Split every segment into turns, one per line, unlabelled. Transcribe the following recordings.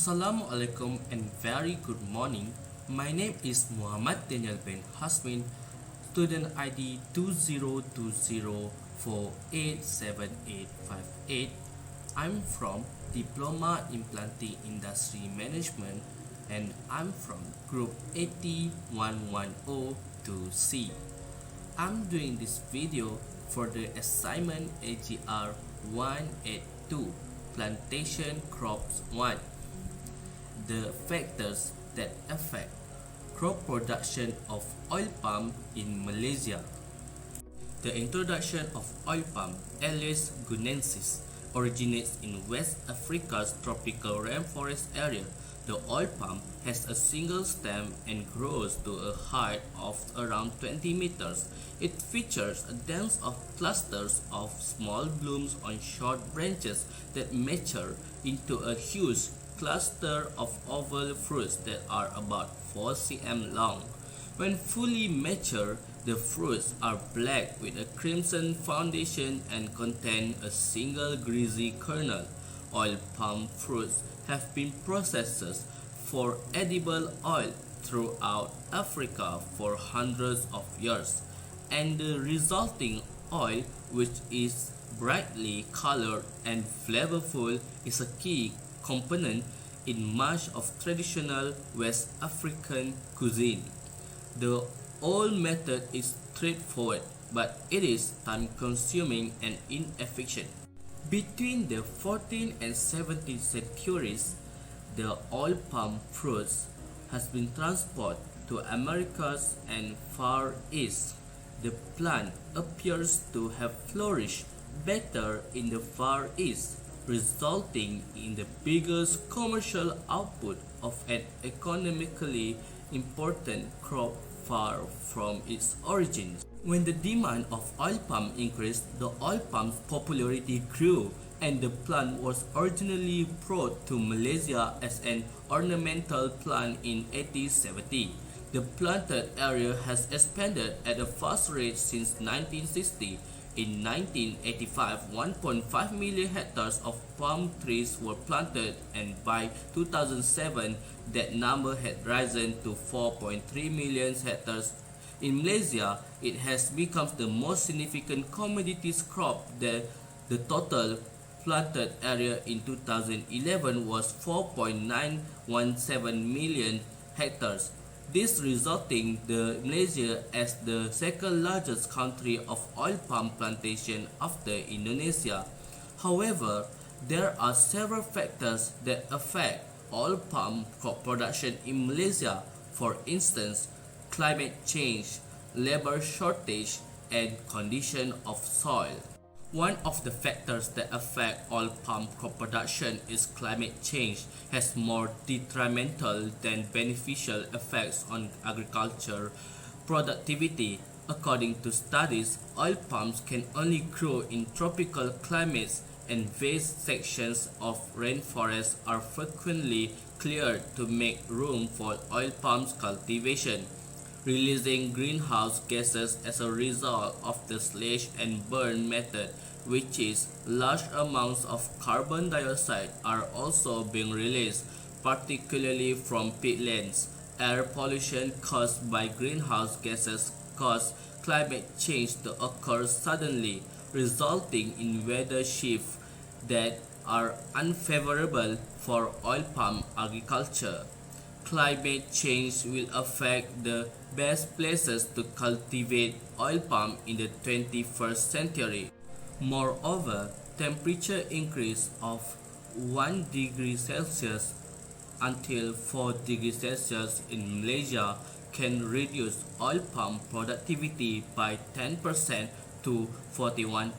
Assalamualaikum and very good morning. My name is Muhammad Daniel bin Hasmin, student ID 2020487858. I'm from Diploma in Planting Industry Management and I'm from group 80110-C. I'm doing this video for the assignment AGR 182 Plantation Crops 1. The factors that affect crop production of oil palm in Malaysia. The introduction of oil palm, Aelis guinensis, originates in West Africa's tropical rainforest area. The oil palm has a single stem and grows to a height of around 20 meters. It features a dense of clusters of small blooms on short branches that mature into a huge cluster of oval fruits that are about 4 cm long. When fully mature, the fruits are black with a crimson foundation and contain a single greasy kernel. Oil palm fruits have been processed for edible oil throughout Africa for hundreds of years, and the resulting oil, which is brightly colored and flavorful, is a key component in much of traditional West African cuisine. The old method is straightforward, but it is time-consuming and inefficient. Between the 14th and 17th centuries, the oil palm fruits has been transported to Americas and Far East. The plant appears to have flourished better in the Far East, resulting in the biggest commercial output of an economically important crop far from its origins. When the demand of oil palm increased, the oil palm's popularity grew, and the plant was originally brought to Malaysia as an ornamental plant in 1870. The planted area has expanded at a fast rate since 1960. In 1985, 1.5 million hectares of palm trees were planted, and by 2007, that number had risen to 4.3 million hectares. In Malaysia, it has become the most significant commodities crop. The total planted area in 2011 was 4.917 million hectares. This resulting the Malaysia as the second largest country of oil palm plantation after Indonesia. However, there are several factors that affect oil palm crop production in Malaysia. For instance, climate change, labor shortage, and condition of soil. One of the factors that affect oil palm crop production is climate change has more detrimental than beneficial effects on agriculture productivity. According to studies, oil palms can only grow in tropical climates, and vast sections of rainforest are frequently cleared to make room for oil palms cultivation, releasing greenhouse gases as a result of the slash and burn method, which is large amounts of carbon dioxide are also being released, particularly from peatlands. Air pollution caused by greenhouse gases cause climate change to occur suddenly, resulting in weather shifts that are unfavorable for oil palm agriculture. Climate change will affect the best places to cultivate oil palm in the 21st century. Moreover, temperature increase of 1 degree Celsius until 4 degrees Celsius in Malaysia can reduce oil palm productivity by 10% to 41%.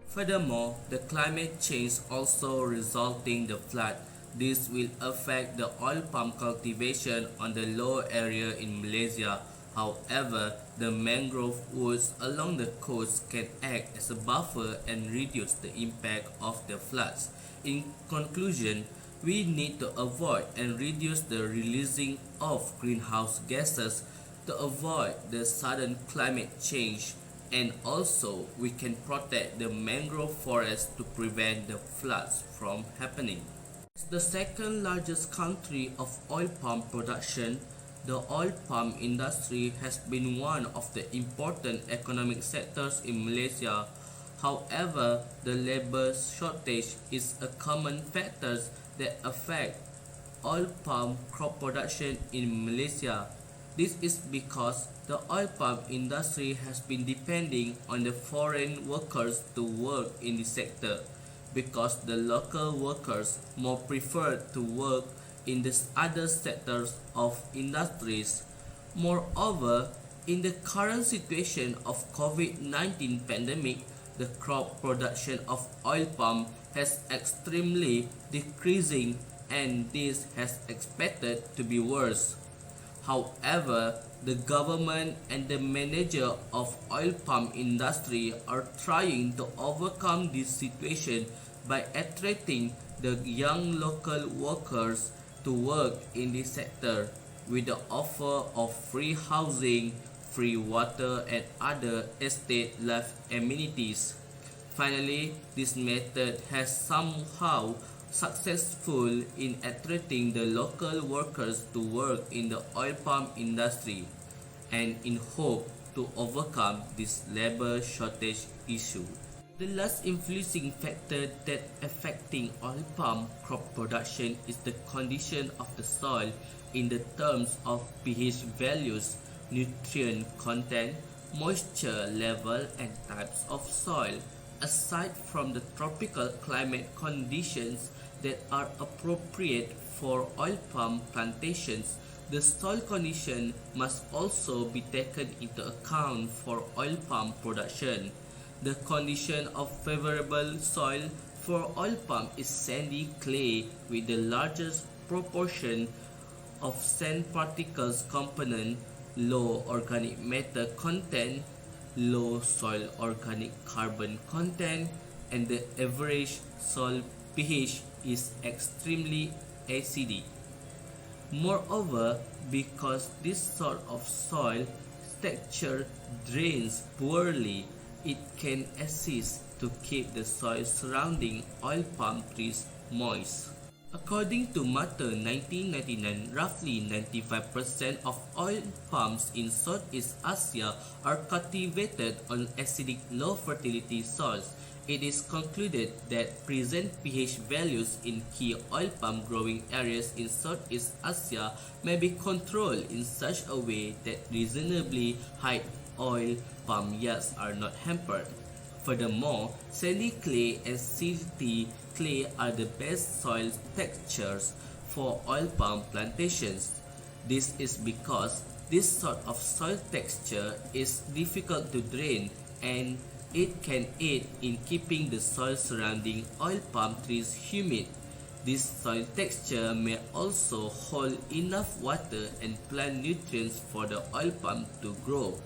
Furthermore, the climate change also resulting the flood. This will affect the oil palm cultivation on the low area in Malaysia. However, the mangrove woods along the coast can act as a buffer and reduce the impact of the floods. In conclusion, we need to avoid and reduce the releasing of greenhouse gases to avoid the sudden climate change, and also we can protect the mangrove forest to prevent the floods from happening. As the second largest country of oil palm production, the oil palm industry has been one of the important economic sectors in Malaysia. However, the labor shortage is a common factor that affect oil palm crop production in Malaysia. This is because the oil palm industry has been depending on the foreign workers to work in the sector, because the local workers more prefer to work in the other sectors of industries. Moreover, in the current situation of COVID-19 pandemic, the crop production of oil palm has extremely decreasing, and this has expected to be worse. However, the government and the manager of oil palm industry are trying to overcome this situation by attracting the young local workers to work in this sector with the offer of free housing, free water and other estate life amenities. Finally, this method has somehow successful in attracting the local workers to work in the oil palm industry, and in hope to overcome this labor shortage issue. The last influencing factor that affecting oil palm crop production is the condition of the soil in the terms of pH values, nutrient content, moisture level and types of soil. Aside from the tropical climate conditions that are appropriate for oil palm plantations, the soil condition must also be taken into account for oil palm production. The condition of favorable soil for oil palm is sandy clay with the largest proportion of sand particles component, low organic matter content, low soil organic carbon content, and the average soil pH is extremely acidic. Moreover, because this sort of soil texture drains poorly, it can assist to keep the soil surrounding oil palm trees moist. According to Matter 1999, roughly 95% of oil palms in Southeast Asia are cultivated on acidic low fertility soils. It is concluded that present pH values in key oil palm growing areas in Southeast Asia may be controlled in such a way that reasonably high oil palm yields are not hampered. Furthermore, sandy clay and silty clay are the best soil textures for oil palm plantations. This is because this sort of soil texture is difficult to drain, and it can aid in keeping the soil surrounding oil palm trees humid. This soil texture may also hold enough water and plant nutrients for the oil palm to grow.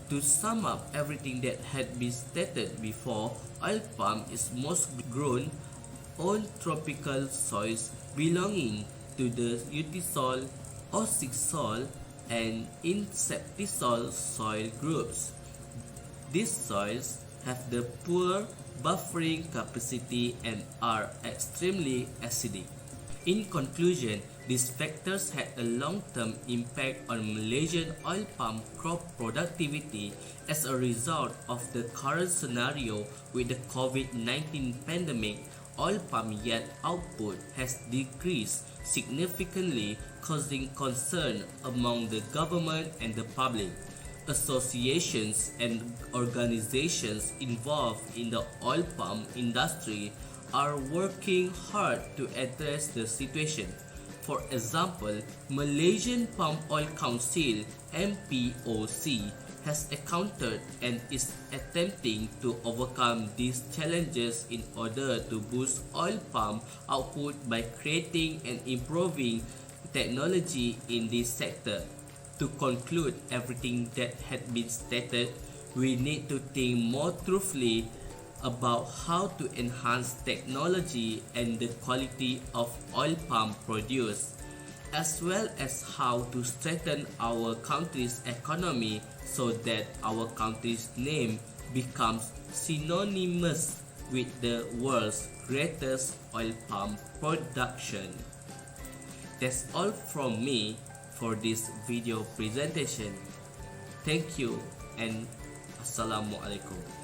To sum up everything that had been stated before, oil palm is most grown on tropical soils belonging to the Utisol, Oxisol, and Inceptisol soil groups. These soils have the poor buffering capacity and are extremely acidic. In conclusion, these factors had a long-term impact on Malaysian oil palm crop productivity as a result of the current scenario with the COVID-19 pandemic. Oil palm yield output has decreased significantly, causing concern among the government and the public. Associations and organizations involved in the oil palm industry are working hard to address the situation. For example, Malaysian Palm Oil Council (MPOC) has encountered and is attempting to overcome these challenges in order to boost oil palm output by creating and improving technology in this sector. To conclude everything that had been stated, we need to think more truthfully about how to enhance technology and the quality of oil palm produce, as well as how to strengthen our country's economy so that our country's name becomes synonymous with the world's greatest oil palm production. That's all from me for this video presentation. Thank you and Assalamualaikum.